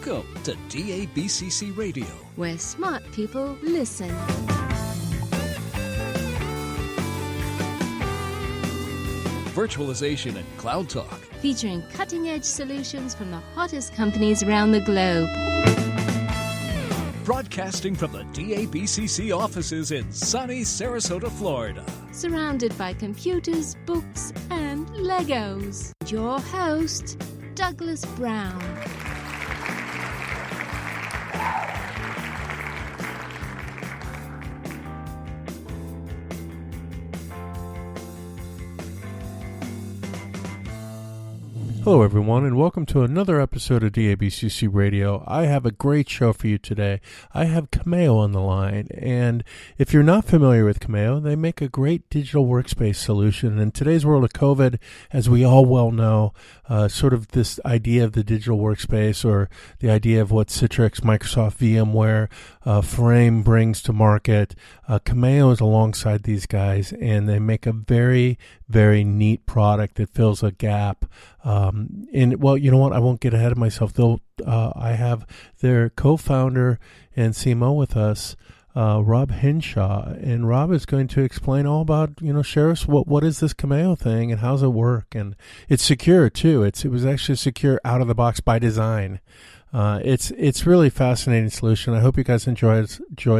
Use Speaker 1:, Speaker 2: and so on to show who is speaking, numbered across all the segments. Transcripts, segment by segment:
Speaker 1: Welcome to DABCC Radio,
Speaker 2: where smart people listen.
Speaker 1: Virtualization and Cloud Talk,
Speaker 2: Featuring cutting-edge solutions from the hottest companies around the globe.
Speaker 1: broadcasting from the DABCC offices in sunny Sarasota, Florida.
Speaker 2: Surrounded by computers, books, and Legos. Your host, Douglas Brown.
Speaker 3: Hello, everyone, and welcome to another episode of DABCC Radio. I have a great show for you today. I have Cameyo on the line, and if you're not familiar with Cameyo, they make a great digital workspace solution. In today's world of COVID, as we all well know, sort of this idea of the digital workspace, or the idea of what Citrix, Microsoft, VMware, Frame brings to market, Cameyo is alongside these guys, and they make a very, very neat product that fills a gap. And well, you know what? I won't get ahead of myself. I have their co-founder and CMO with us, Robb Henshaw, and Robb is going to explain all about, share us what is this Cameyo thing and how's it work, and it's secure too. It was actually secure out of the box by design. It's really fascinating solution. I hope you guys enjoy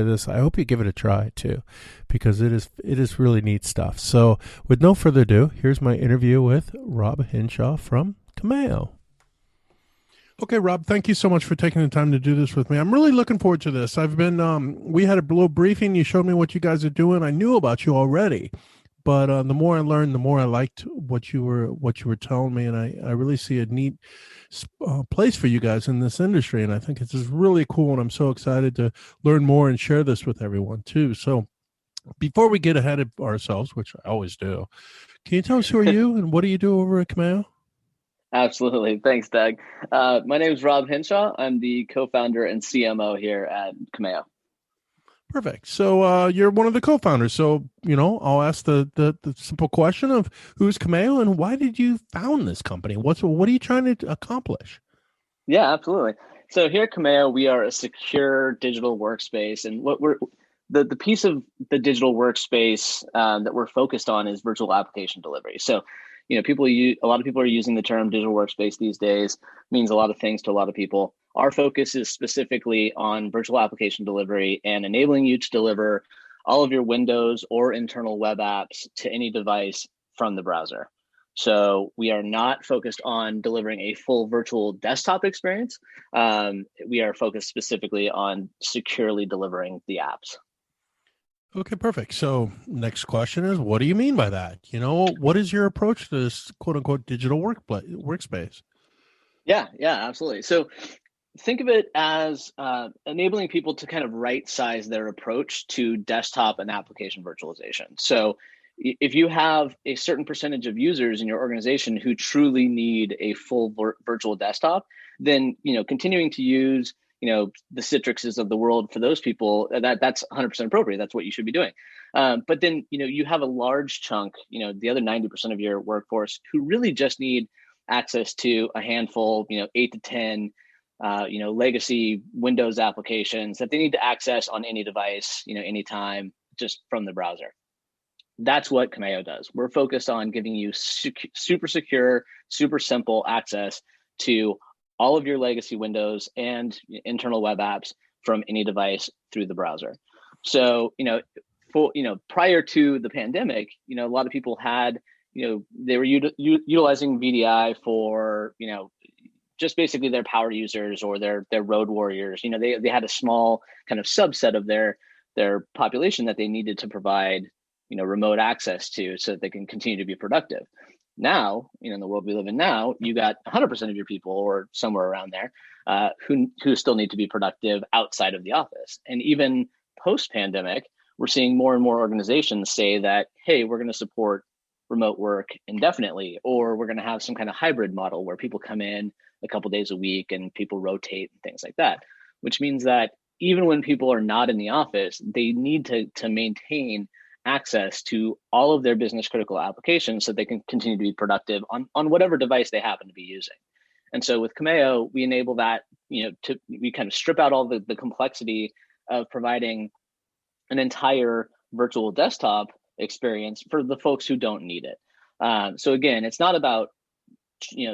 Speaker 3: this. I hope you give it a try too, because it is really neat stuff. So with no further ado, here's my interview with Robb Henshaw from Cameyo. Okay, Robb, thank you so much for taking the time to do this with me. I'm really looking forward to this. I've been we had a little briefing. You showed me what you guys are doing. I knew about you already, but the more I learned, the more I liked what you were telling me, and I really see a neat place for you guys in this industry, and I think it's just really cool, and I'm so excited to learn more and share this with everyone too. So before we get ahead of ourselves, which I always do, can you tell us who are you and what do you do over at Cameyo?
Speaker 4: Absolutely. Thanks, Doug. My name is Robb Henshaw. I'm the co-founder and CMO here at Cameyo.
Speaker 3: Perfect. So you're one of the co-founders. So, I'll ask the simple question of who's Cameyo and why did you found this company? What are you trying to accomplish?
Speaker 4: Yeah, absolutely. So here at Cameyo, we are a secure digital workspace, and what the piece of the digital workspace that we're focused on is virtual application delivery. So, a lot of people are using the term digital workspace these days. It means a lot of things to a lot of people. Our focus is specifically on virtual application delivery and enabling you to deliver all of your Windows or internal web apps to any device from the browser. So we are not focused on delivering a full virtual desktop experience. We are focused specifically on securely delivering the apps.
Speaker 3: Okay, perfect. So next question is, what do you mean by that? What is your approach to this quote unquote digital workspace?
Speaker 4: Yeah, absolutely. So think of it as enabling people to kind of right size their approach to desktop and application virtualization. So if you have a certain percentage of users in your organization who truly need a full virtual desktop, then continuing to use the Citrixes of the world for those people, that's 100% appropriate. That's what you should be doing. But then, you have a large chunk, the other 90% of your workforce who really just need access to a handful, 8 to 10, legacy Windows applications that they need to access on any device, anytime, just from the browser. That's what Cameyo does. We're focused on giving you super secure, super simple access to all of your legacy Windows and internal web apps from any device through the browser. So, prior to the pandemic, a lot of people had, they were utilizing VDI for, just basically their power users or their road warriors. They had a small kind of subset of their population that they needed to provide, remote access to so that they can continue to be productive. Now, in the world we live in now, you got 100% of your people, or somewhere around there, who still need to be productive outside of the office. And even post-pandemic, we're seeing more and more organizations say that, hey, we're going to support remote work indefinitely, or we're going to have some kind of hybrid model where people come in a couple days a week and people rotate and things like that, which means that even when people are not in the office, they need to maintain access to all of their business critical applications so they can continue to be productive on whatever device they happen to be using. And so with Cameyo, we enable that, we kind of strip out all the complexity of providing an entire virtual desktop experience for the folks who don't need it. So again, it's not about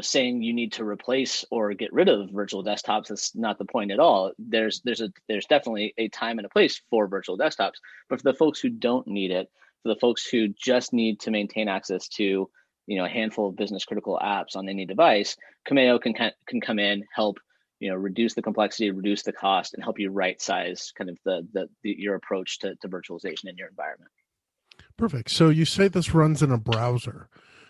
Speaker 4: saying you need to replace or get rid of virtual desktops. That's not the point at all. There's definitely a time and a place for virtual desktops, but for the folks who don't need it, for the folks who just need to maintain access to a handful of business critical apps on any device, Cameyo can come in, help reduce the complexity, reduce the cost, and help you right size kind of your approach to virtualization in your environment.
Speaker 3: Perfect. So you say this runs in a browser.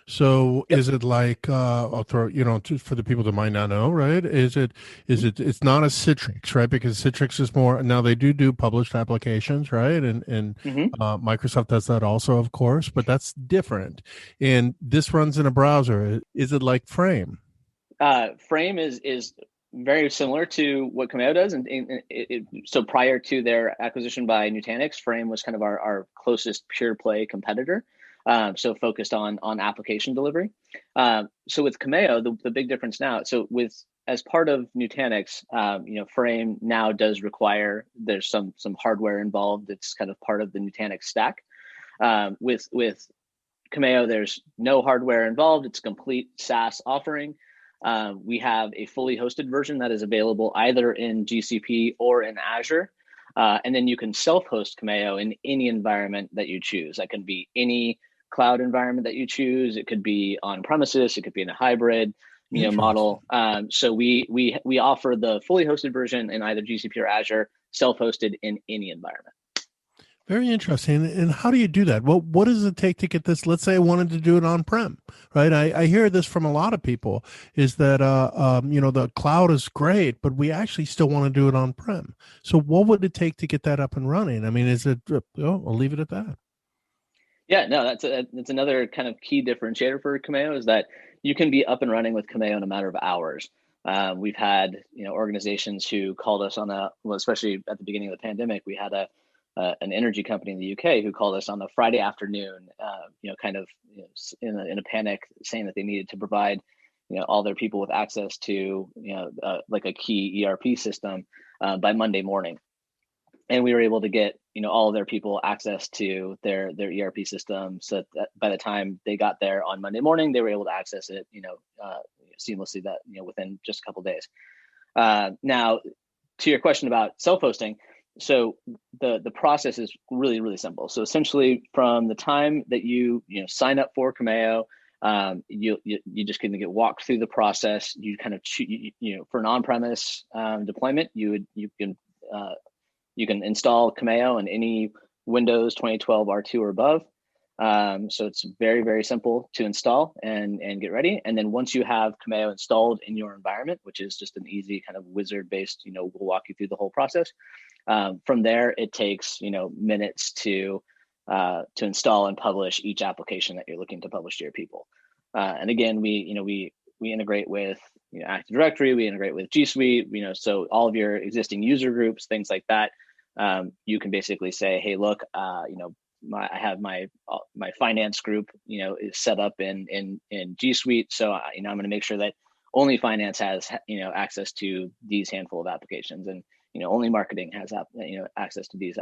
Speaker 3: So
Speaker 4: Yep.
Speaker 3: is it like I'll throw for the people that might not know, right? It's not a Citrix, right? Because Citrix is more now they do published applications, right? And Microsoft does that also, of course, but that's different. And this runs in a browser. Is it like Frame?
Speaker 4: Frame is very similar to what Cameyo does, and so prior to their acquisition by Nutanix, Frame was kind of our closest pure play competitor. So focused on application delivery. So with Cameyo, the big difference now, as part of Nutanix, Frame now does require there's some hardware involved. It's kind of part of the Nutanix stack. With Cameyo, there's no hardware involved. It's a complete SaaS offering. We have a fully hosted version that is available either in GCP or in Azure. And then you can self-host Cameyo in any environment that you choose. That can be any cloud environment that you choose. It could be on premises. It could be in a hybrid model. So we offer the fully hosted version in either GCP or Azure, self-hosted in any environment.
Speaker 3: Very interesting. And how do you do that? Well, what does it take to get this? Let's say I wanted to do it on-prem, right? I hear this from a lot of people is that, the cloud is great, but we actually still want to do it on-prem. So what would it take to get that up and running? I mean, I'll leave it at that.
Speaker 4: Yeah, no, that's another kind of key differentiator for Cameyo is that you can be up and running with Cameyo in a matter of hours. We've had organizations who called us especially at the beginning of the pandemic, we had an energy company in the UK who called us on a Friday afternoon, in a panic, saying that they needed to provide all their people with access to like a key ERP system by Monday morning. And we were able to get all of their people access to their ERP system, so that by the time they got there on Monday morning, they were able to access it seamlessly within just a couple of days. Now, to your question about self-hosting, so the process is really, really simple. So essentially, from the time that you sign up for Cameyo, you just kind of get walked through the process. You kind of for an on-premise deployment, you can install Cameyo on any Windows 2012 R2 or above. So it's very, very simple to install and get ready. And then once you have Cameyo installed in your environment, which is just an easy kind of wizard-based, we'll walk you through the whole process. From there, it takes minutes to install and publish each application that you're looking to publish to your people. And again, we integrate with Active Directory, we integrate with G Suite, so all of your existing user groups, things like that. You can basically say, hey, look, I have my finance group, is set up in G Suite. So, I'm going to make sure that only finance has, access to these handful of applications, and only marketing has access to these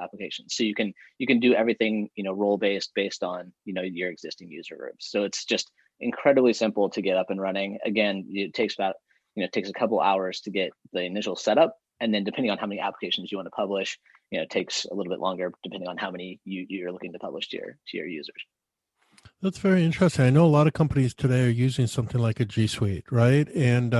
Speaker 4: applications. So you can do everything role based on your existing user groups. So it's just incredibly simple to get up and running. Again, it takes takes a couple hours to get the initial setup, and then depending on how many applications you want to publish, it takes a little bit longer depending on how many you're looking to publish to your users.
Speaker 3: That's very interesting. I know a lot of companies today are using something like a G Suite, right? And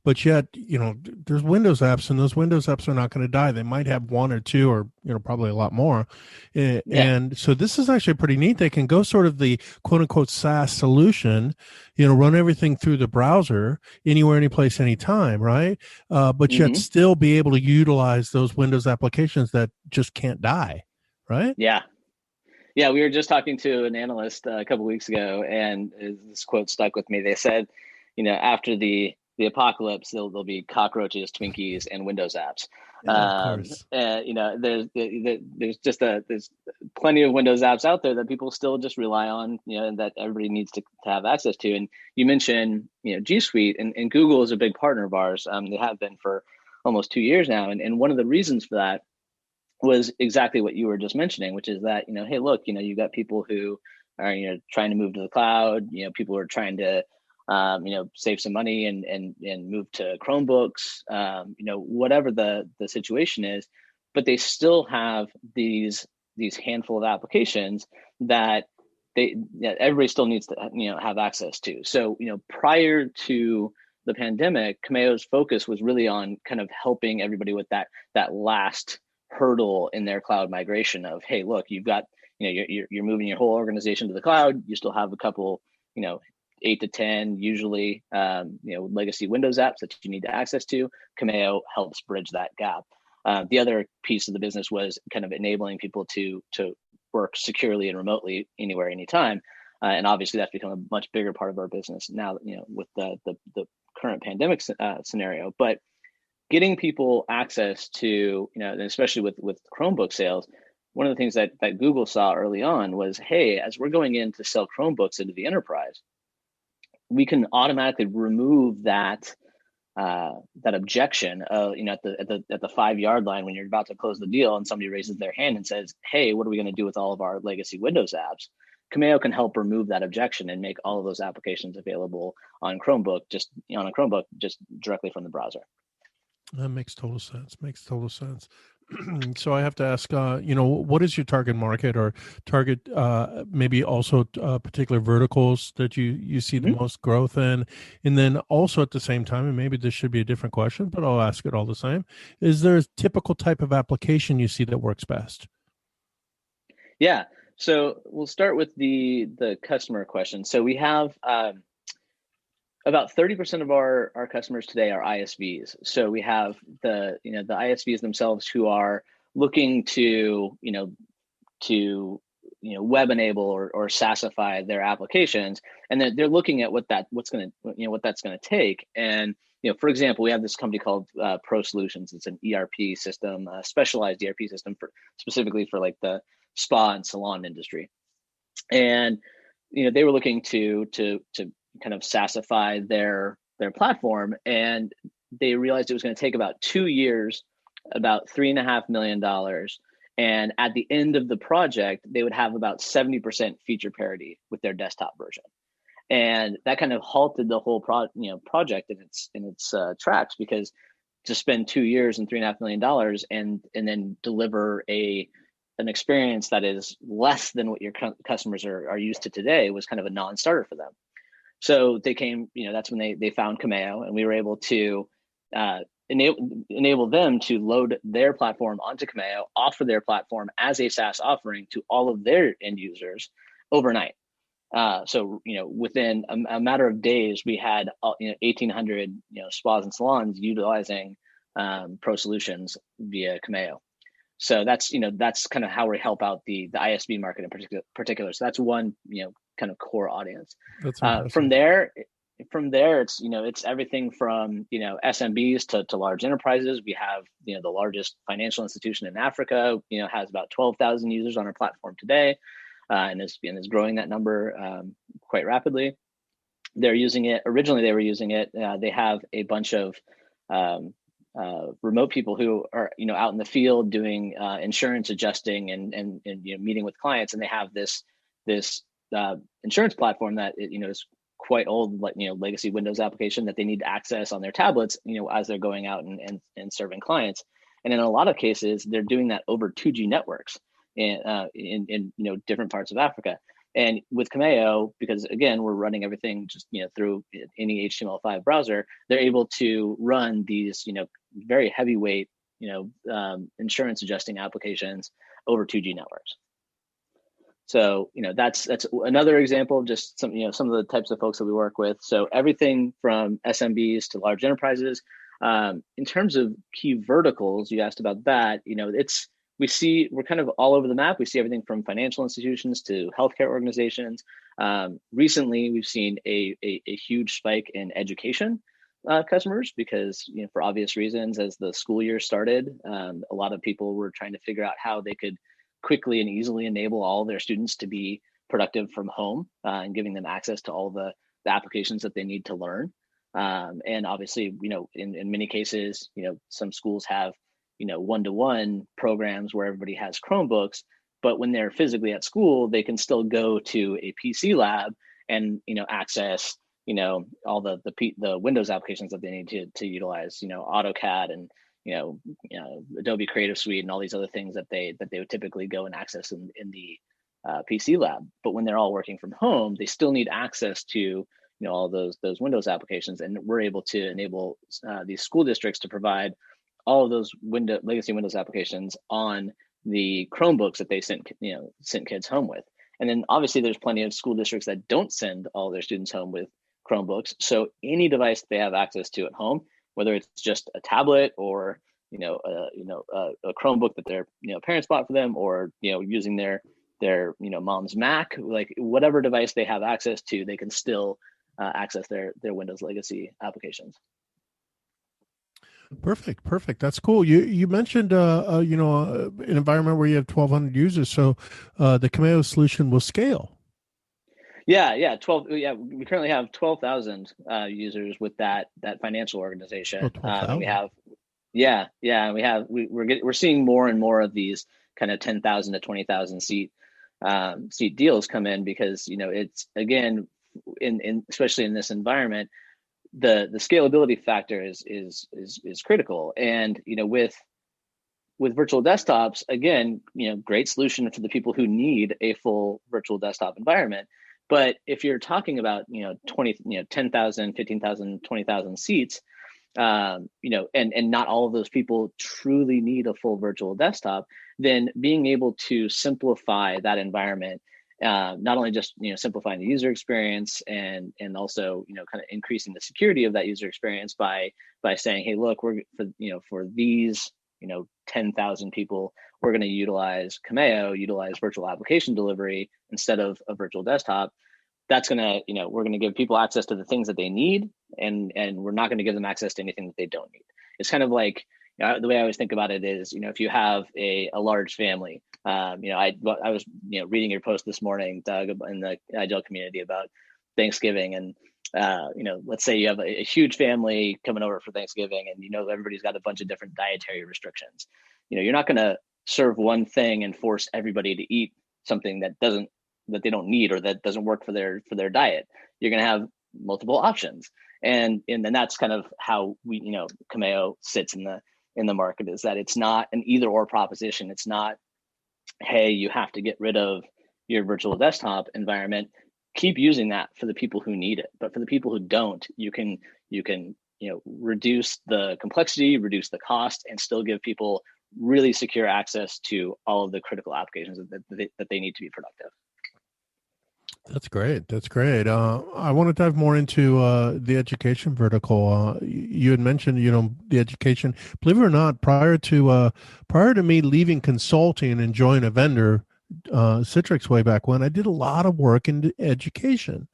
Speaker 3: but yet, there's Windows apps, and those Windows apps are not going to die. They might have one or two, or probably a lot more. And so this is actually pretty neat. They can go sort of the quote unquote SaaS solution, run everything through the browser, anywhere, anyplace, anytime, right? But yet still be able to utilize those Windows applications that just can't die, right?
Speaker 4: Yeah, we were just talking to an analyst a couple of weeks ago, and this quote stuck with me. They said, after the the apocalypse, there'll be cockroaches, Twinkies, and Windows apps.
Speaker 3: Of course.
Speaker 4: There's plenty of Windows apps out there that people still just rely on, and that everybody needs to have access to. And you mentioned, G Suite, and Google is a big partner of ours. They have been for almost 2 years now. And one of the reasons for that was exactly what you were just mentioning, which is that, hey, look, you got people who are, trying to move to the cloud, people who are trying to, save some money and move to Chromebooks, whatever the situation is, but they still have these handful of applications that everybody still needs to, have access to. So, prior to the pandemic, Cameyo's focus was really on kind of helping everybody with that last hurdle in their cloud migration of, hey, look, you've got, you're moving your whole organization to the cloud. You still have a couple, 8 to 10 usually, legacy Windows apps that you need to access to. Cameyo helps bridge that gap. The other piece of the business was kind of enabling people to work securely and remotely anywhere, anytime. And obviously that's become a much bigger part of our business now, with the current pandemic scenario. But getting people access to, and especially with Chromebook sales, one of the things that Google saw early on was, hey, as we're going in to sell Chromebooks into the enterprise, we can automatically remove that objection of, at the 5-yard line when you're about to close the deal and somebody raises their hand and says, hey, what are we going to do with all of our legacy Windows apps? Cameyo can help remove that objection and make all of those applications available on Chromebook, just directly from the browser.
Speaker 3: That makes total sense. So I have to ask, what is your target market, or target maybe also particular verticals that you see the most growth in? And then also at the same time, and maybe this should be a different question, but I'll ask it all the same, is there a typical type of application you see that works best?
Speaker 4: Yeah. So we'll start with the customer question. So we have about 30% of our customers today are ISVs. So we have the ISVs themselves who are looking to web enable or SaaSify their applications, and they're looking at what that's going to take. And for example, we have this company called Pro Solutions. It's an ERP system, a specialized ERP system specifically for like the spa and salon industry. And they were looking to kind of SaaSify their platform, and they realized it was going to take about 2 years, about $3.5 million. And at the end of the project, they would have about 70% feature parity with their desktop version. And that kind of halted the whole project in its tracks, because to spend 2 years and $3.5 million and then deliver an experience that is less than what your customers are used to today was kind of a non-starter for them. So they came, that's when they found Cameyo, and we were able to enable them to load their platform onto Cameyo, offer their platform as a SaaS offering to all of their end users overnight. So within a matter of days, we had 1,800 spas and salons utilizing Pro Solutions via Cameyo. So that's kind of how we help out the ISV market in particular. So that's one kind of core audience. From there, it's everything from SMBs to large enterprises. We have the largest financial institution in Africa. Has about 12,000 users on our platform today, and is growing that number quite rapidly. They're using it. Originally, they were using it. They have a bunch of remote people who are out in the field doing insurance adjusting and meeting with clients, and they have this insurance platform that is quite old, legacy Windows application that they need to access on their tablets, as they're going out and serving clients. And in a lot of cases, they're doing that over 2G networks in different parts of Africa. And with Cameyo, because again, we're running everything just through any HTML5 browser, they're able to run these very heavyweight insurance adjusting applications over 2G networks. So that's another example of just some of the types of folks that we work with. So everything from SMBs to large enterprises. In terms of key verticals, you asked about that. We're kind of all over the map. We see everything from financial institutions to healthcare organizations. Recently, we've seen a huge spike in education. customers because, for obvious reasons, as the school year started, a lot of people were trying to figure out how they could quickly and easily enable all their students to be productive from home and giving them access to all the applications that they need to learn. And obviously, in many cases, some schools have, one-to-one programs where everybody has Chromebooks, but when they're physically at school, they can still go to a PC lab and, access, all the Windows applications that they need to utilize, AutoCAD and, Adobe Creative Suite and all these other things that they would typically go and access in the PC lab. But when they're all working from home, they still need access to all those Windows applications, and we're able to enable these school districts to provide all of those legacy Windows applications on the Chromebooks that they sent kids home with. And then obviously there's plenty of school districts that don't send all their students home with Chromebooks. So any device they have access to at home, whether it's just a tablet or a Chromebook that their parents bought for them, or using their mom's Mac, like whatever device they have access to, they can still access their Windows legacy applications.
Speaker 3: Perfect. That's cool. You mentioned an environment where you have 1,200 users, so the Cameyo solution will scale.
Speaker 4: Yeah, 12. Yeah, we currently have 12,000 users with that financial organization. We're seeing more and more of these kind of 10,000 to 20,000 seat deals come in because it's, again, in especially in this environment, the scalability factor is critical. And with virtual desktops, again, great solution for the people who need a full virtual desktop environment. But if you're talking about 10,000, 15,000, 20,000 seats, and not all of those people truly need a full virtual desktop, then being able to simplify that environment, not only just simplifying the user experience and also kind of increasing the security of that user experience by saying, hey, look, we're for these 10,000 people, we're going to utilize Cameyo, utilize virtual application delivery instead of a virtual desktop. That's going to, we're going to give people access to the things that they need, and we're not going to give them access to anything that they don't need. It's kind of like, the way I always think about it is, if you have a large family, I was, reading your post this morning, Doug, in the Agile community about Thanksgiving, and let's say you have a huge family coming over for Thanksgiving, and everybody's got a bunch of different dietary restrictions. You're not going to serve one thing and force everybody to eat something that they don't need or that doesn't work for their diet. You're going to have multiple options, and then that's kind of how we Cameyo sits in the market, is that it's not an either or proposition. It's not, hey, you have to get rid of your virtual desktop environment. Keep using that for the people who need it, but for the people who don't, you can reduce the complexity, reduce the cost, and still give people really secure access to all of the critical applications that they need to be productive.
Speaker 3: That's great. I want to dive more into the education vertical. You had mentioned, the education. Believe it or not, prior to me leaving consulting and joining a vendor, Citrix way back when, I did a lot of work in education,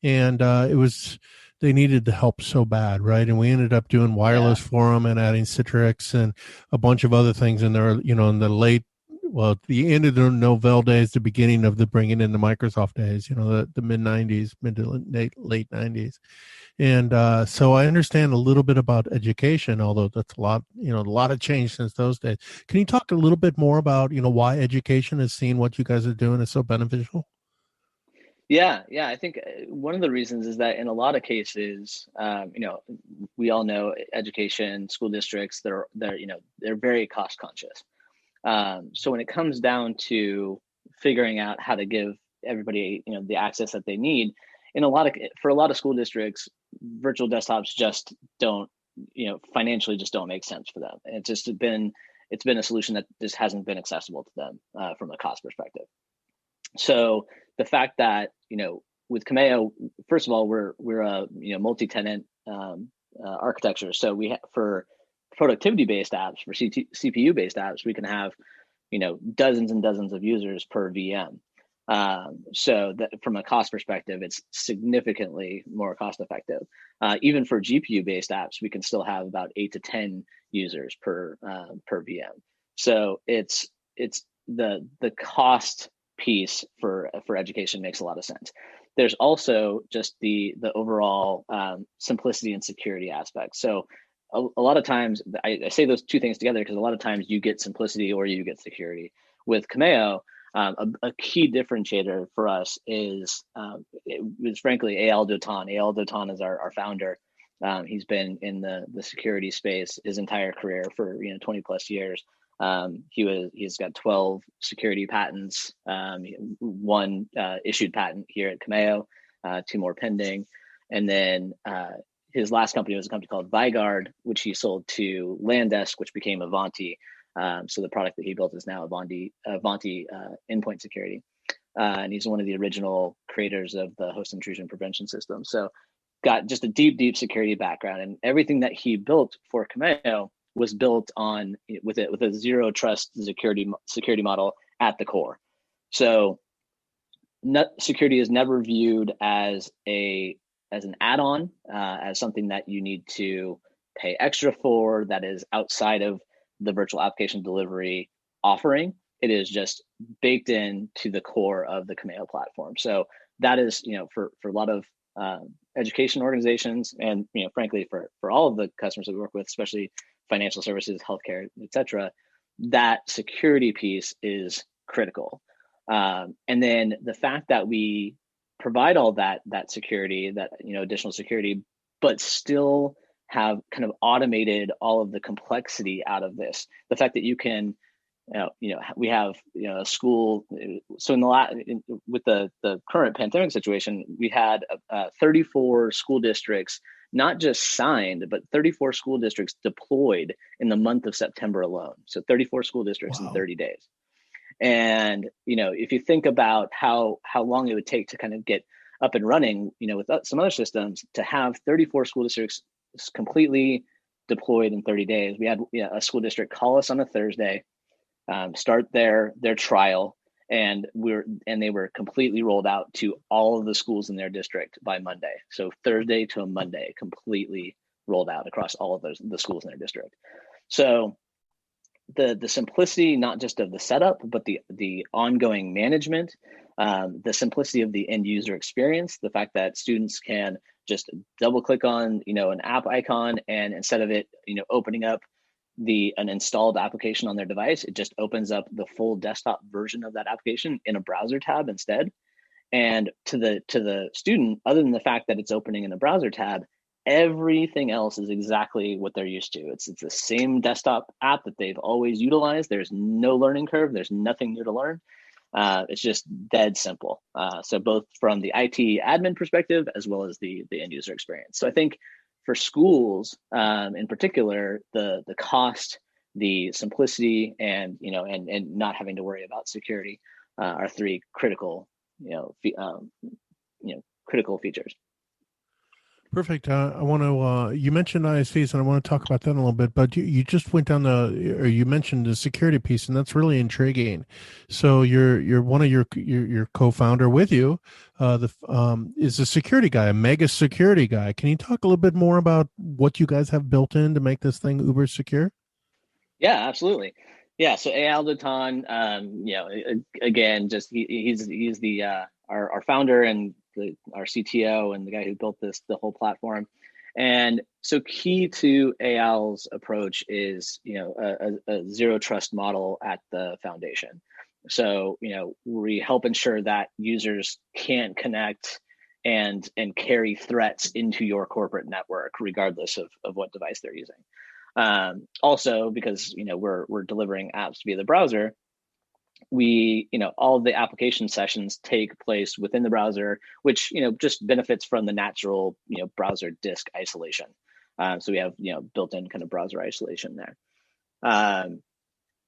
Speaker 3: and they needed the help so bad, right? And we ended up doing wireless for them and adding Citrix and a bunch of other things in there, in the end of the Novell days, the beginning of the bringing in the Microsoft days, the mid 90s, mid to late 90s. And so I understand a little bit about education, although that's a lot of change since those days. Can you talk a little bit more about, why education is seeing what you guys are doing is so beneficial?
Speaker 4: Yeah. I think one of the reasons is that in a lot of cases, we all know education, school districts, they're very cost conscious. So when it comes down to figuring out how to give everybody, the access that they need, for a lot of school districts, virtual desktops just don't, financially just don't make sense for them. And it's been a solution that just hasn't been accessible to them from a cost perspective. So the fact that, with Cameyo, first of all, we're a multi-tenant architecture. So we for productivity-based apps, for CPU-based apps, we can have dozens and dozens of users per VM. So that from a cost perspective, it's significantly more cost effective. Even for GPU-based apps, we can still have about 8 to 10 users per VM. So it's the cost piece for education makes a lot of sense. There's also just the overall simplicity and security aspect. So a lot of times, I say those two things together because a lot of times you get simplicity or you get security. With Cameyo, a key differentiator for us is frankly Eyal Dotan. Eyal Dotan is our founder. He's been in the security space his entire career for 20 plus years. He's got 12 security patents, one issued patent here at Cameyo, 2 more pending, and then his last company was a company called Vigard, which he sold to Landesk, which became Avanti. So the product that he built is now Avanti Endpoint Security, and he's one of the original creators of the host intrusion prevention system. So got just a deep security background, and everything that he built for Cameyo was built on with a zero trust security model at the core. So security is never viewed as an add-on, as something that you need to pay extra for, that is outside of the virtual application delivery offering. It is just baked into the core of the Cameyo platform. So that is, for a lot of education organizations, and frankly for all of the customers that we work with, especially financial services, healthcare, et cetera, that security piece is critical. And then the fact that we provide all that security, that additional security, but still have kind of automated all of the complexity out of this. The fact that you can, we have a school. So with the current pandemic situation, we had 34 school districts, not just signed, but 34 school districts deployed in the month of September alone. So 34 school districts in 30 days. And, if you think about how long it would take to kind of get up and running, with some other systems, to have 34 school districts completely deployed in 30 days. We had a school district call us on a Thursday, start their trial, and they were completely rolled out to all of the schools in their district by Monday. So Thursday to a Monday, completely rolled out across all of the schools in their district. So the simplicity, not just of the setup, but the ongoing management, the simplicity of the end user experience, the fact that students can just double click on an app icon, and instead of it opening up an installed application on their device, it just opens up the full desktop version of that application in a browser tab instead. And to the student, other than the fact that it's opening in a browser tab, everything else is exactly what they're used to. It's the same desktop app that they've always utilized. There's no learning curve. There's nothing new to learn. It's just dead simple. So both from the IT admin perspective as well as the end user experience. So I think for schools in particular, the cost, the simplicity, and not having to worry about security are 3 critical critical features.
Speaker 3: Perfect. I want to. You mentioned ISVs, and I want to talk about that a little bit. But you just went down you mentioned the security piece, and that's really intriguing. So you're one of your co-founder with you, is a security guy, a mega security guy. Can you talk a little bit more about what you guys have built in to make this thing uber secure?
Speaker 4: Yeah, absolutely. Yeah. So Eyal Dotan, again, just he's the our founder and our CTO and the guy who built the whole platform. And so key to Eyal's approach is, a zero trust model at the foundation. So, we help ensure that users can't connect and carry threats into your corporate network, regardless of what device they're using. Also, because, we're delivering apps via the browser, all of the application sessions take place within the browser, which, just benefits from the natural, browser disk isolation. So we have, built-in kind of browser isolation there.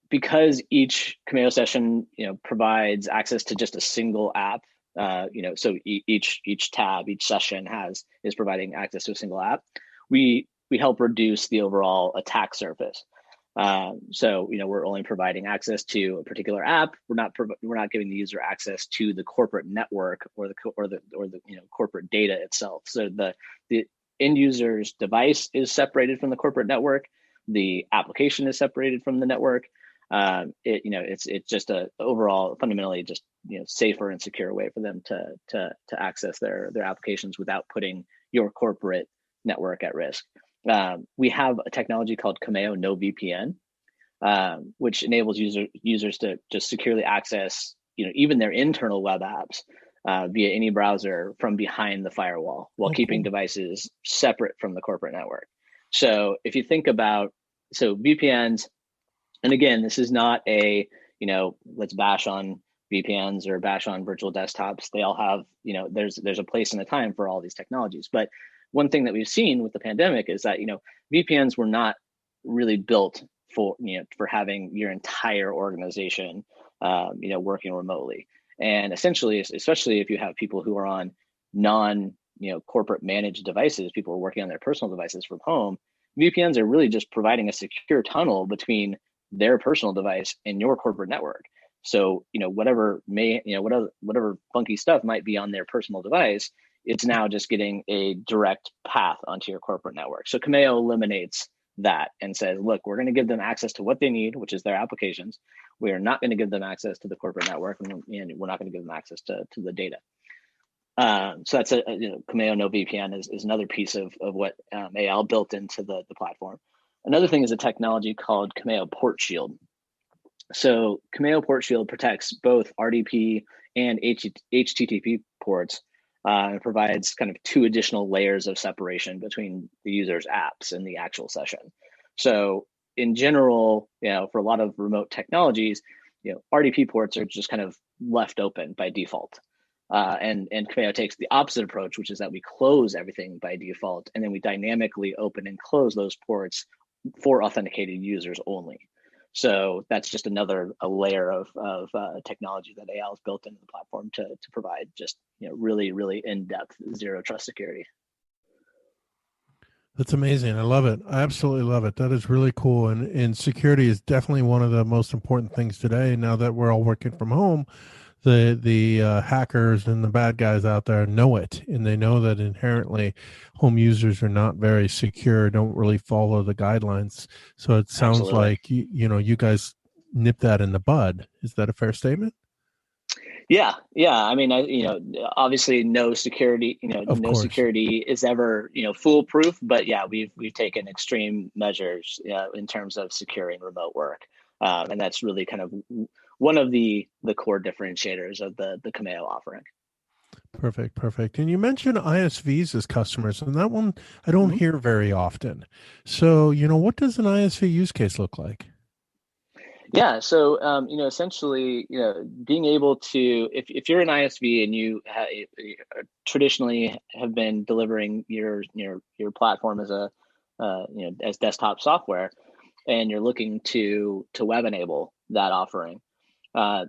Speaker 4: Because each Cameyo session, provides access to just a single app, so each tab, each session is providing access to a single app. We help reduce the overall attack surface. So we're only providing access to a particular app. We're not giving the user access to the corporate network or the corporate data itself. So the end user's device is separated from the corporate network. The application is separated from the network. It's just a overall fundamentally just safer and secure way for them to access their applications without putting your corporate network at risk. We have a technology called Cameyo No VPN, which enables users to just securely access even their internal web apps via any browser from behind the firewall, while keeping devices separate from the corporate network. So if you think about VPNs, and again, this is not a let's bash on VPNs or bash on virtual desktops. They all have there's a place and a time for all these technologies. But one thing that we've seen with the pandemic is that VPNs were not really built for having your entire organization working remotely. And essentially, especially if you have people who are on corporate managed devices, people are working on their personal devices from home, VPNs are really just providing a secure tunnel between their personal device and your corporate network. So whatever funky stuff might be on their personal device, it's now just getting a direct path onto your corporate network. So Cameyo eliminates that and says, look, we're going to give them access to what they need, which is their applications. We are not going to give them access to the corporate network, and we're not going to give them access to the data. So that's Cameyo No VPN is another piece of what AL built into the platform. Another thing is a technology called Cameyo Port Shield. So Cameyo Port Shield protects both RDP and HTTP ports, and provides kind of two additional layers of separation between the user's apps and the actual session. So in general, for a lot of remote technologies, RDP ports are just kind of left open by default. And Cameyo takes the opposite approach, which is that we close everything by default, and then we dynamically open and close those ports for authenticated users only. So that's just a layer of technology that AL has built into the platform to provide just really, really in-depth zero trust security.
Speaker 3: That's amazing. I love it. I absolutely love it. That is really cool. And security is definitely one of the most important things today. Now that we're all working from home, the hackers and the bad guys out there know it, and they know that inherently home users are not very secure, don't really follow the guidelines. So it sounds
Speaker 4: Absolutely.
Speaker 3: like you guys nip that in the bud. Is that a fair statement?
Speaker 4: Yeah. I mean, obviously, no security, security is ever foolproof. But yeah, we've taken extreme measures in terms of securing remote work, and that's really kind of one of the core differentiators of the Cameyo offering.
Speaker 3: Perfect. And you mentioned ISVs as customers, and that one I don't hear very often. So, what does an ISV use case look like?
Speaker 4: Yeah, so essentially, being able to, if you're an ISV and you traditionally have been delivering your platform as as desktop software, and you're looking to web enable that offering,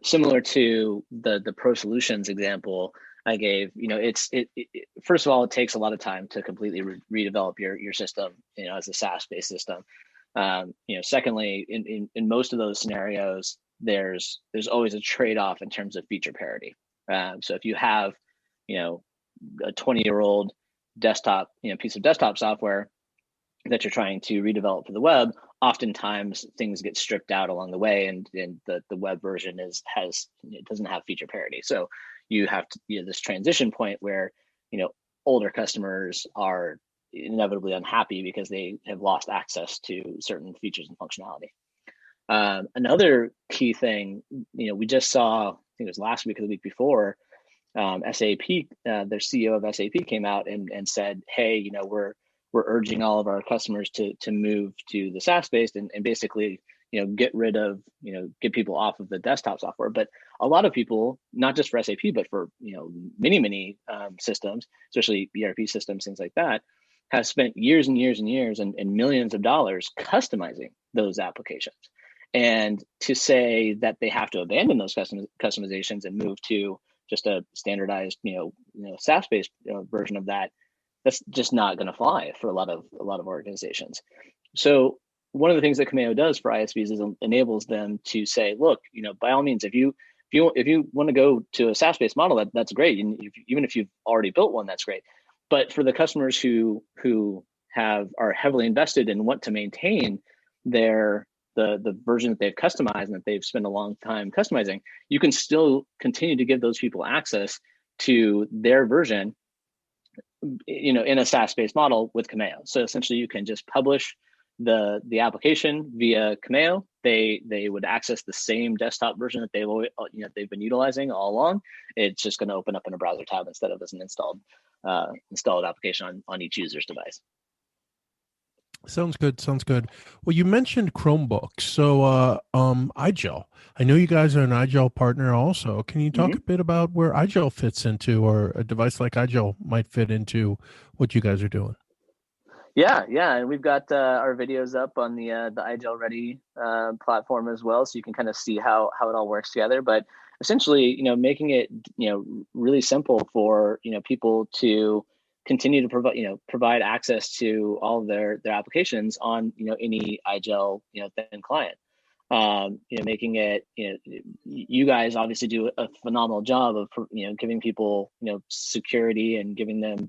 Speaker 4: similar to the Pro Solutions example I gave, first of all, it takes a lot of time to completely redevelop your system, as a SaaS-based system. Secondly, in most of those scenarios, there's always a trade-off in terms of feature parity. So if you have, a 20-year-old desktop, piece of desktop software that you're trying to redevelop for the web, oftentimes things get stripped out along the way, and the web version doesn't have feature parity. So you have to this transition point where older customers are inevitably unhappy because they have lost access to certain features and functionality. Another key thing, we just saw, I think it was last week or the week before, SAP, their CEO of SAP came out and said, hey, we're urging all of our customers to move to the SaaS-based and basically, get rid of, get people off of the desktop software. But a lot of people, not just for SAP, but for, many systems, especially ERP systems, things like that, have spent years and years and years and millions of dollars customizing those applications. And to say that they have to abandon those customizations and move to just a standardized, SaaS-based version of that, that's just not going to fly for a lot of organizations. So one of the things that Cameyo does for ISVs is enables them to say, look, by all means, if you want to go to a SaaS-based model, that's great. And even if you've already built one, that's great. But for the customers who are heavily invested and want to maintain the version that they've customized and that they've spent a long time customizing, you can still continue to give those people access to their version, in a SaaS-based model with Cameyo. So essentially, you can just publish the application via Cameyo. They would access the same desktop version that they've been utilizing all along. It's just going to open up in a browser tab instead of as an installed application on each user's device.
Speaker 3: Sounds good. Well, you mentioned Chromebooks. So IGEL. I know you guys are an IGEL partner also. Can you talk a bit about where IGEL fits into, or a device like IGEL might fit into what you guys are doing?
Speaker 4: Yeah. And we've got our videos up on the IGEL Ready platform as well, so you can kind of see how it all works together. But essentially, making it really simple for people to continue to provide access to all of their applications on any IGEL thin client. Making it you guys obviously do a phenomenal job of giving people security and giving them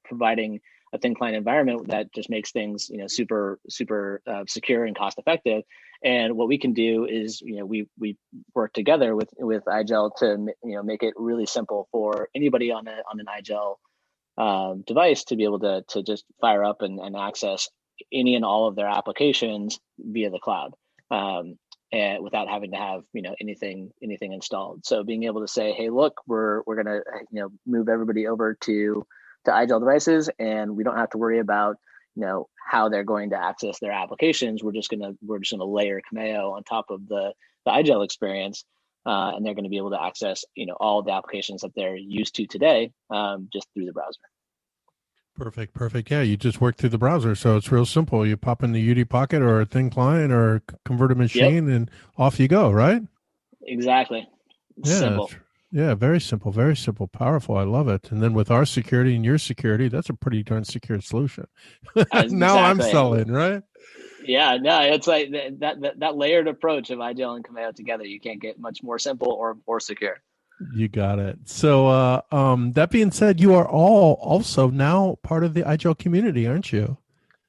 Speaker 4: providing a thin client environment that just makes things super secure and cost effective. And what we can do is we work together with IGEL to make it really simple for anybody on an IGEL device to be able to just fire up and access any and all of their applications via the cloud, and without having to have anything installed. So being able to say, hey, look, we're gonna move everybody over to IGEL devices, and we don't have to worry about how they're going to access their applications. We're just gonna layer Cameyo on top of the IGEL experience. And they're going to be able to access, all the applications that they're used to today, just through the browser.
Speaker 3: Perfect. Yeah, you just work through the browser, so it's real simple. You pop in the UD Pocket or a thin client or convert a machine, and off you go, right?
Speaker 4: Exactly. Simple.
Speaker 3: Yeah, very simple, powerful. I love it. And then with our security and your security, that's a pretty darn secure solution. Now I'm selling, right?
Speaker 4: Yeah, no, it's like that layered approach of IGEL and Cameyo together. You can't get much more simple or secure.
Speaker 3: You got it. So that being said, you are all also now part of the IGEL community, aren't you?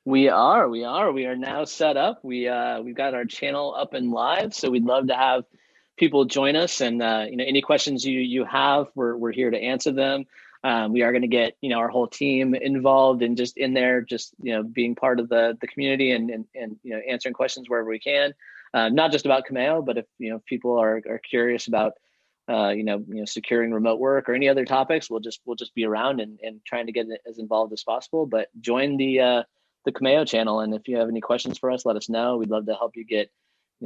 Speaker 4: We are now set up. We've got our channel up and live. So we'd love to have people join us, and any questions you have, we're here to answer them. We are going to get our whole team involved and just in there, just being part of the community and answering questions wherever we can. Not just about Cameyo, but if people are curious about securing remote work or any other topics, we'll just be around and trying to get as involved as possible. But join the Cameyo channel, and if you have any questions for us, let us know. We'd love to help you get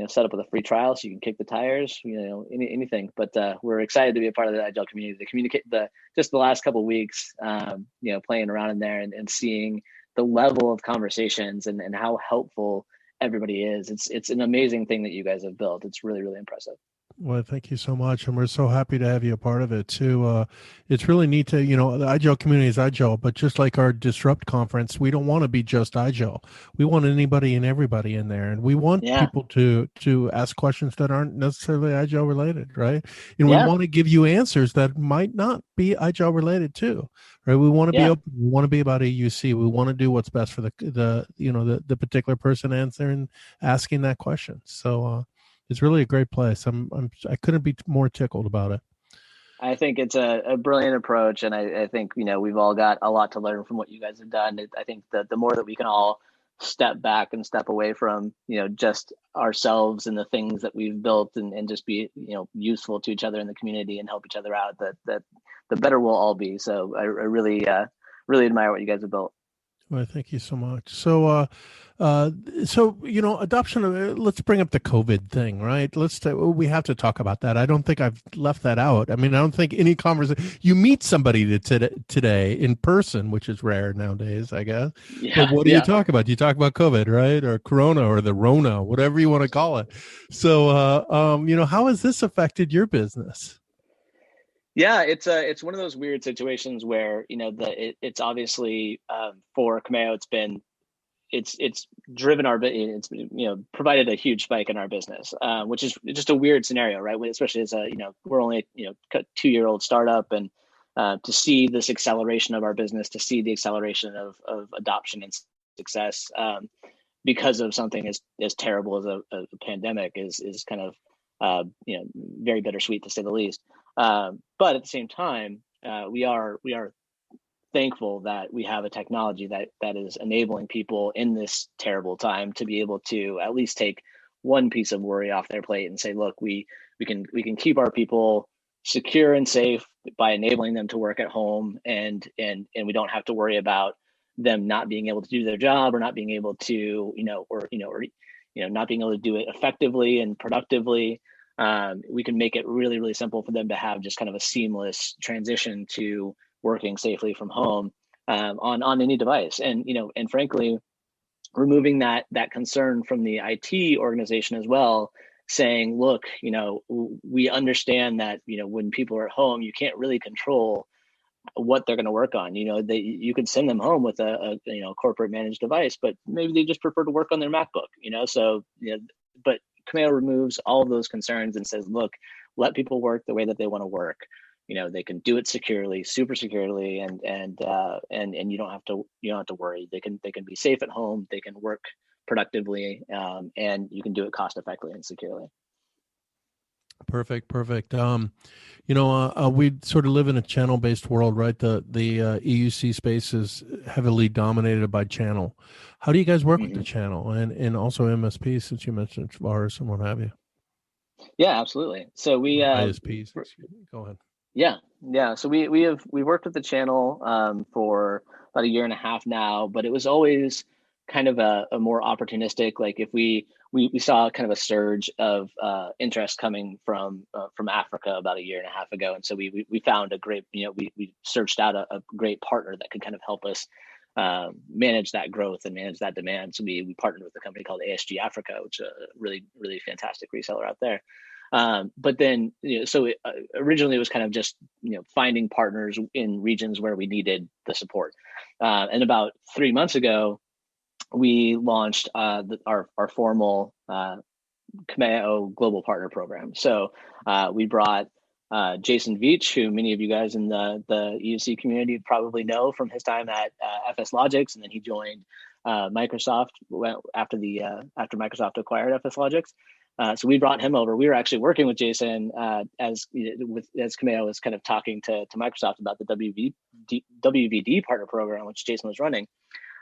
Speaker 4: set up with a free trial so you can kick the tires, anything. But we're excited to be a part of the IGEL community. To communicate just the last couple of weeks, playing around in there and seeing the level of conversations and how helpful everybody is. It's an amazing thing that you guys have built. It's really, really impressive.
Speaker 3: Well, thank you so much. And we're so happy to have you a part of it too. It's really neat to, the IGEL community is IGEL, but just like our Disrupt conference, we don't want to be just IGEL. We want anybody and everybody in there. And we want people to ask questions that aren't necessarily IGEL related, right? And we want to give you answers that might not be IGEL related too, right? We want to be open. We want to be about AUC. We want to do what's best for the particular person asking that question. So, it's really a great place. I couldn't be more tickled about it.
Speaker 4: I think it's a brilliant approach, and I think we've all got a lot to learn from what you guys have done. I think that the more that we can all step back and step away from just ourselves and the things that we've built and just be useful to each other in the community and help each other out, that the better we'll all be. So I really admire what you guys have built.
Speaker 3: Well, thank you so much. So, adoption of, let's bring up the COVID thing, right? We have to talk about that. I don't think I've left that out. I mean, I don't think any conversation, you meet somebody today in person, which is rare nowadays, I guess. Yeah, but what do you talk about? You talk about COVID, right? Or Corona or the Rona, whatever you want to call it. So, how has this affected your business?
Speaker 4: Yeah, it's one of those weird situations where it's obviously for Cameyo, it's driven it's provided a huge spike in our business, which is just a weird scenario, right? Especially as we're only 2-year-old startup, and to see this acceleration of our business, to see the acceleration of adoption and success because of something as terrible as a pandemic is kind of very bittersweet, to say the least. But at the same time, we are thankful that we have a technology that is enabling people in this terrible time to be able to at least take one piece of worry off their plate and say, look, we can keep our people secure and safe by enabling them to work at home, and we don't have to worry about them not being able to do their job, or not being able to not being able to do it effectively and productively. We can make it really, really simple for them to have just kind of a seamless transition to working safely from home on any device. And frankly, removing that concern from the IT organization as well, saying, look, we understand that when people are at home, you can't really control what they're going to work on. You can send them home with a corporate managed device, but maybe they just prefer to work on their MacBook. But Cameyo removes all of those concerns and says, look, let people work the way that they want to work. They can do it securely, super securely, and you don't have to worry. They can be safe at home. They can work productively, and you can do it cost effectively and securely.
Speaker 3: Perfect. We sort of live in a channel-based world, right? The EUC space is heavily dominated by channel. How do you guys work with the channel and also MSP, since you mentioned VARs and what have you?
Speaker 4: Yeah, absolutely. So we
Speaker 3: ISPs. Go ahead.
Speaker 4: Yeah. So we worked with the channel for about 1.5 years now, but it was always kind of a more opportunistic. Like if we saw kind of a surge of interest coming from Africa about 1.5 years ago, and so we found a great we searched out a great partner that could kind of help us manage that growth and manage that demand. So we partnered with a company called ASG Africa, which is a really, really fantastic reseller out there. But then, originally it was kind of just, finding partners in regions where we needed the support. And about 3 months ago, we launched our formal Cameyo Global Partner Program. So we brought Jason Veach, who many of you guys in the EUC community probably know from his time at FS Logics, and then he joined Microsoft after Microsoft acquired FS Logics. So we brought him over. We were actually working with Jason as Cameyo was kind of talking to Microsoft about the WVD partner program, which Jason was running.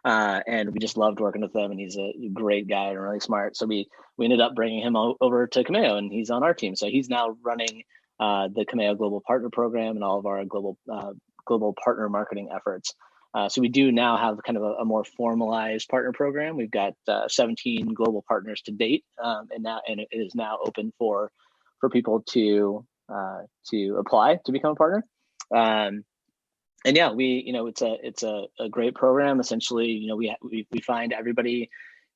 Speaker 4: And we just loved working with him, and he's a great guy and really smart. So we ended up bringing him over to Cameyo, and he's on our team. So he's now running the Cameyo Global Partner Program and all of our global partner marketing efforts. So we do now have kind of a more formalized partner program. We've got 17 global partners to date, and it is now open for people to apply to become a partner. And yeah, it's a great program. Essentially, we find everybody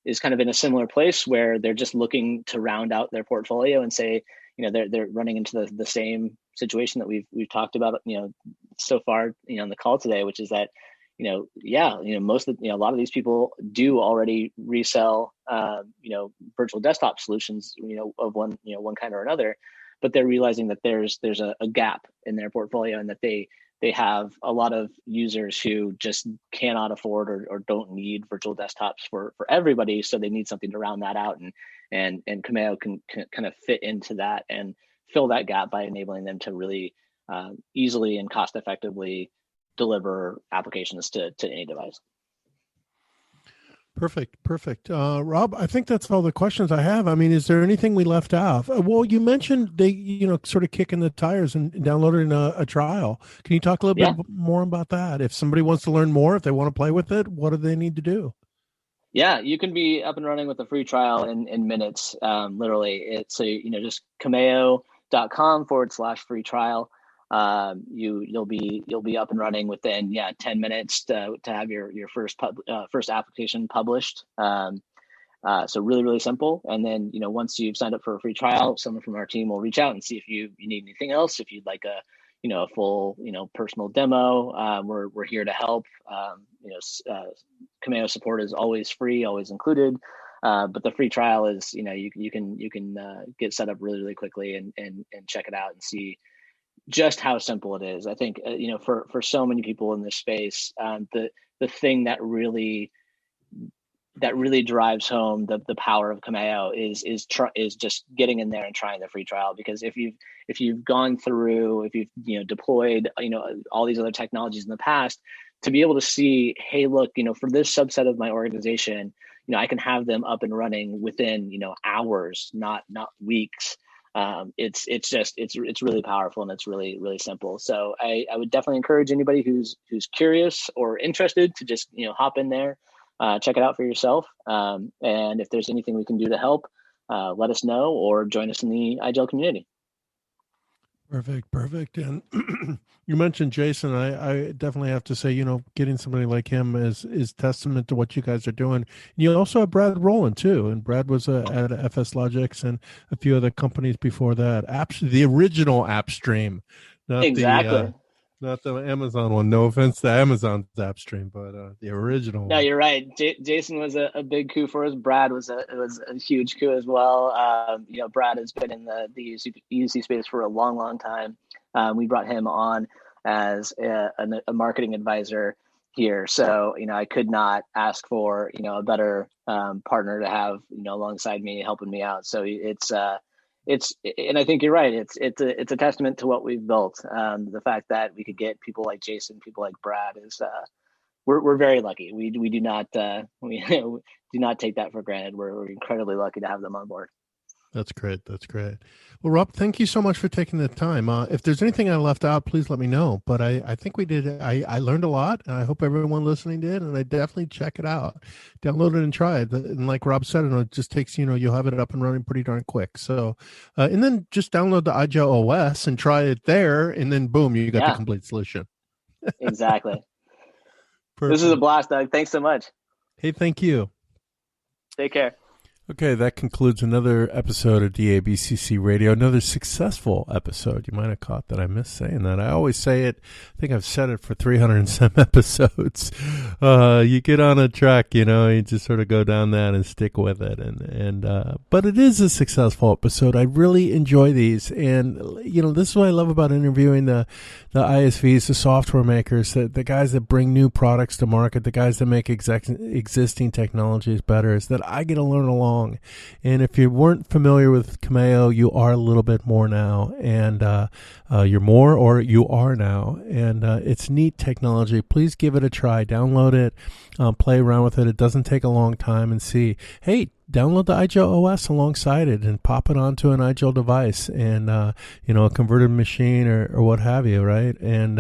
Speaker 4: is kind of in a similar place where they're just looking to round out their portfolio and say, they're running into the same situation that we've talked about, so far, on the call today, which is that, most of a lot of these people do already resell, virtual desktop solutions, of one kind or another, but they're realizing that there's a gap in their portfolio, and that they have a lot of users who just cannot afford or don't need virtual desktops for everybody. So they need something to round that out, and Cameyo can kind of fit into that and fill that gap by enabling them to really easily and cost effectively deliver applications to any device.
Speaker 3: Perfect. Rob, I think that's all the questions I have. I mean, is there anything we left out? Well, you mentioned they, sort of kicking the tires and downloading a trial. Can you talk a little bit more about that? If somebody wants to learn more, if they want to play with it, what do they need to do?
Speaker 4: Yeah, you can be up and running with a free trial in minutes. Literally, it's just cameyo.com/free trial. You'll be up and running within 10 minutes to have your first application published. So really, really simple. And then once you've signed up for a free trial, someone from our team will reach out and see if you need anything else. If you'd like a full personal demo, we're here to help. Cameyo support is always free, always included. But the free trial is, you can get set up really, really quickly and check it out and see just how simple it is. I think, for so many people in this space, the thing that really drives home the power of Cameyo is just getting in there and trying the free trial. Because if you've gone through, if you've deployed all these other technologies in the past, to be able to see, hey, look, for this subset of my organization, I can have them up and running within hours, not weeks. It's really powerful, and it's really, really simple. So I would definitely encourage anybody who's curious or interested to just hop in there. Check it out for yourself. And if there's anything we can do to help, let us know or join us in the IGEL community.
Speaker 3: Perfect. And you mentioned Jason. I definitely have to say, getting somebody like him is testament to what you guys are doing. You also have Brad Rowland too, and Brad was at FS Logics and a few other companies before that. The original AppStream, not
Speaker 4: exactly.
Speaker 3: Not the Amazon one. No offense to Amazon's AppStream, but the original.
Speaker 4: No, you're right. Jason was a big coup for us. Brad was a huge coup as well. Brad has been in the UC space for a long, long time. We brought him on as a marketing advisor here. So, I could not ask for, a better partner to have, alongside me, helping me out. So and I think you're right. It's a testament to what we've built. The fact that we could get people like Jason, people like Brad is, we're very lucky. We do not do not take that for granted. We're incredibly lucky to have them on board.
Speaker 3: That's great. Well, Robb, thank you so much for taking the time. If there's anything I left out, please let me know. But I think we did. I learned a lot, and I hope everyone listening did. And I definitely check it out, download it, and try it. And like Robb said, it just takes you'll have it up and running pretty darn quick. So, and then just download the IGEL OS and try it there, and then boom, you got the complete solution.
Speaker 4: Exactly. This is a blast, Doug. Thanks so much.
Speaker 3: Hey, thank you.
Speaker 4: Take care.
Speaker 3: Okay, that concludes another episode of DABCC Radio, another successful episode. You might have caught that I missed saying that. I always say it. I think I've said it for 300 and some episodes. You get on a track, you just sort of go down that and stick with it. But it is a successful episode. I really enjoy these. And, this is what I love about interviewing the ISVs, the software makers, the guys that bring new products to market, the guys that make existing technologies better, is that I get to learn along. And if you weren't familiar with Cameyo, you are a little bit more now, and you're more, or you are now, and it's neat technology. Please give it a try. Download it, play around with it. It doesn't take a long time, and see, hey, download the IGEL OS alongside it and pop it onto an IGEL device and, a converted machine or what have you, right? And,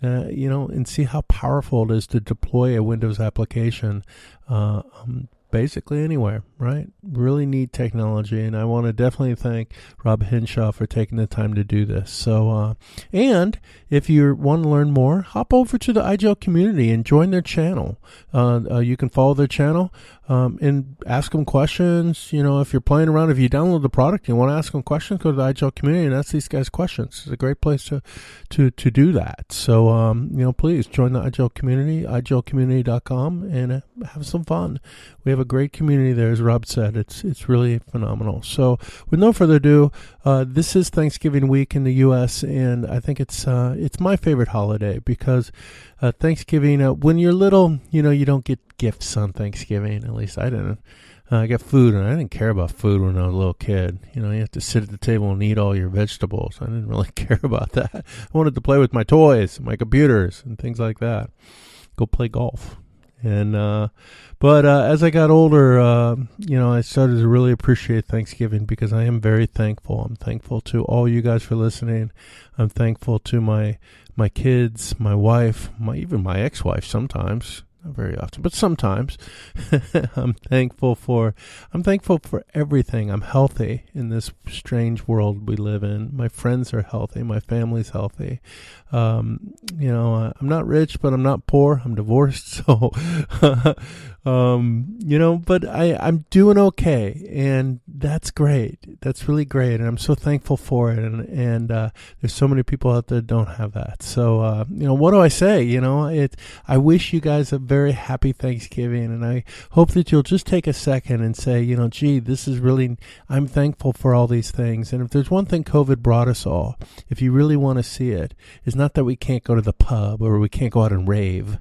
Speaker 3: and see how powerful it is to deploy a Windows application basically anywhere, right? Really neat technology, and I want to definitely thank Robb Henshaw for taking the time to do this. So, and if you want to learn more, hop over to the IGEL community and join their channel. You can follow their channel and ask them questions. If you're playing around, if you download the product and you want to ask them questions, go to the IGEL community and ask these guys questions. It's a great place to do that. So, please join the IGEL community, igelcommunity.com, and have some fun. We have a great community there, as Robb said. It's really phenomenal. So, with no further ado, this is Thanksgiving week in the U.S., and I think it's my favorite holiday because Thanksgiving, when you're little, you don't get gifts on Thanksgiving. At least I didn't. I got food, and I didn't care about food when I was a little kid. You have to sit at the table and eat all your vegetables. I didn't really care about that. I wanted to play with my toys, my computers, and things like that. Go play golf. And but as I got older, I started to really appreciate Thanksgiving because I am very thankful. I'm thankful to all you guys for listening. I'm thankful to my kids, my wife, even my ex-wife sometimes. Not very often, but sometimes. I'm thankful for everything. I'm healthy in this strange world we live in. My friends are healthy. My family's healthy. I'm not rich, but I'm not poor. I'm divorced, so but I'm doing okay, and that's great. That's really great, and I'm so thankful for it. And there's so many people out there that don't have that. So what do I say? I wish you guys a very very happy Thanksgiving, and I hope that you'll just take a second and say, gee, this is really, I'm thankful for all these things. And if there's one thing COVID brought us all, if you really want to see it, is not that we can't go to the pub or we can't go out and rave.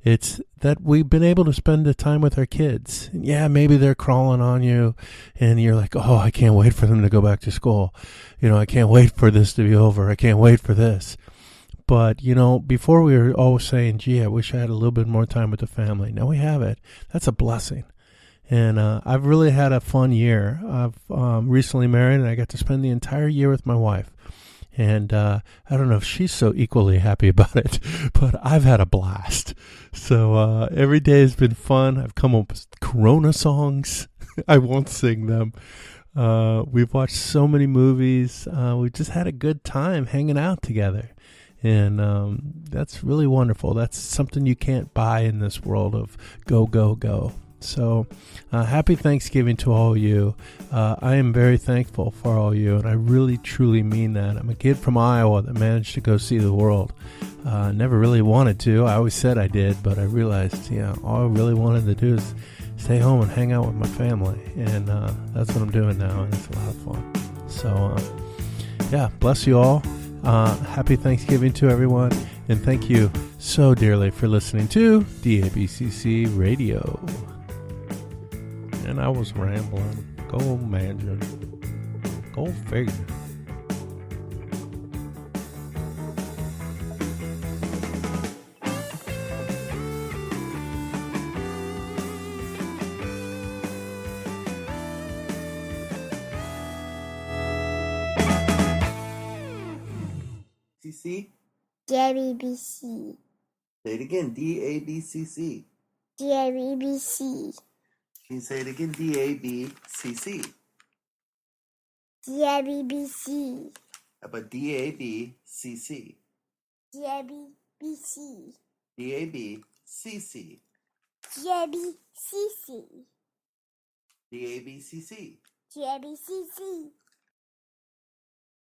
Speaker 3: It's that we've been able to spend the time with our kids. And yeah, maybe they're crawling on you and you're like, oh, I can't wait for them to go back to school. I can't wait for this to be over. I can't wait for this. But, before we were always saying, gee, I wish I had a little bit more time with the family. Now we have it. That's a blessing. And I've really had a fun year. I've recently married and I got to spend the entire year with my wife. And I don't know if she's so equally happy about it, but I've had a blast. So every day has been fun. I've come up with Corona songs. I won't sing them. We've watched so many movies. We've just had a good time hanging out together. And that's really wonderful. That's something you can't buy in this world of go, go, go. So happy Thanksgiving to all of you. I am very thankful for all of you, and I really, truly mean that. I'm a kid from Iowa that managed to go see the world. Never really wanted to. I always said I did, but I realized, all I really wanted to do is stay home and hang out with my family. And that's what I'm doing now, and it's a lot of fun. So, bless you all. Happy Thanksgiving to everyone, and thank you so dearly for listening to DABCC Radio. And I was rambling. Go imagine. Go figure.
Speaker 5: CC?
Speaker 6: DABC.
Speaker 5: Say it again. DABCC.
Speaker 6: DABC.
Speaker 5: Can you say it again? DABCC.
Speaker 6: DABC.
Speaker 5: How about DABCC?
Speaker 6: DABC.
Speaker 5: DABCC.
Speaker 6: DABCC.
Speaker 5: DABCC.
Speaker 6: DABCC.